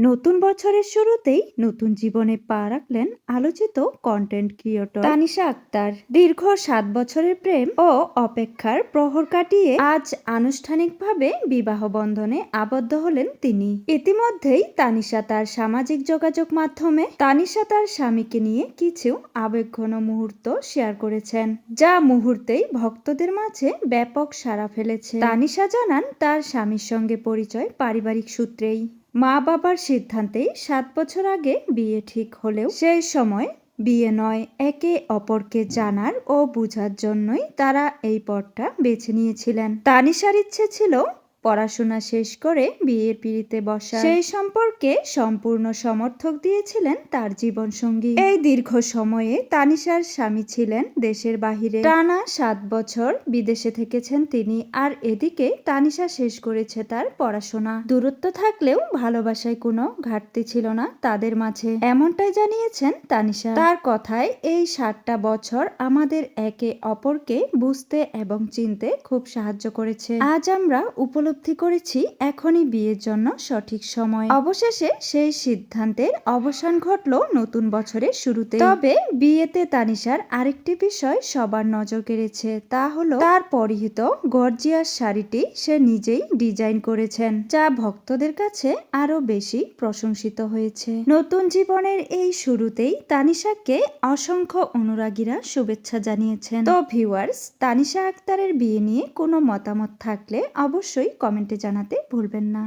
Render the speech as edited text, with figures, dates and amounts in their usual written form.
নতুন বছরের শুরুতেই নতুন জীবনে পা রাখলেন আলোচিত কন্টেন্ট ক্রিয়েটর তানিশা আক্তার। দীর্ঘ 7 বছরের প্রেম ও অপেক্ষার প্রহর কাটিয়ে আজ আনুষ্ঠানিকভাবে বিবাহ বন্ধনে আবদ্ধ হলেন তিনি। ইতিমধ্যেই তানিশা তার সামাজিক যোগাযোগ মাধ্যমে তার স্বামীকে নিয়ে কিছু আবেগঘন মুহূর্ত শেয়ার করেছেন, যা মুহূর্তেই ভক্তদের মাঝে ব্যাপক সাড়া ফেলেছে। তানিশা জানান, তার স্বামীর সঙ্গে পরিচয় পারিবারিক সূত্রেই। মা বাবার সিদ্ধান্তে 7 বছর আগে বিয়ে ঠিক হলেও সেই সময় বিয়ে নয়, একে অপরকে জানার ও বুঝার জন্যই তারা এই পথটা বেছে নিয়েছিলেন। তানিশার ইচ্ছে ছিল পড়াশোনা শেষ করে বিয়ের পিঁড়িতে বসা। সেই সম্পর্কে সম্পূর্ণ সমর্থক দিয়েছিলেন তার জীবনসঙ্গী। এই দীর্ঘ সময়ে তানিশার স্বামী ছিলেন দেশের বাহিরে। টানা 7 বছর বিদেশে থেকেছেন তিনি। আর এদিকে তানিশা শেষ করেছে তার পড়াশোনা। দূরত্ব থাকলেও ভালোবাসায় কোনো ঘাটতি ছিল না তাদের মাঝে, এমনটাই জানিয়েছেন তানিশা। তার কথায়, এই 7টা বছর আমাদের একে অপরকে বুঝতে এবং চিনতে খুব সাহায্য করেছে। আজ আমরা উপলব্ধি করেছি এখনই বিয়ের জন্য সঠিক সময়। অবশেষে সেই সিদ্ধান্তের অবসান ঘটল নতুন বছরের শুরুতে। তবে বিয়েতে তানিশার আরেকটি বিষয় সবার নজর কেড়েছে, তা হলো তার পরিহিত গর্জিয়াস শাড়িটি সে নিজেই ডিজাইন করেছেন, যা ভক্তদের কাছে আরো বেশি প্রশংসিত হয়েছে। নতুন জীবনের এই শুরুতেই তানিশাকে অসংখ্য অনুরাগীরা শুভেচ্ছা জানিয়েছেন। তো ভিউয়ার্স, তানিশা আক্তারের বিয়ে নিয়ে কোনো মতামত থাকলে অবশ্যই কমেন্টে জানাতে ভুলবেন না।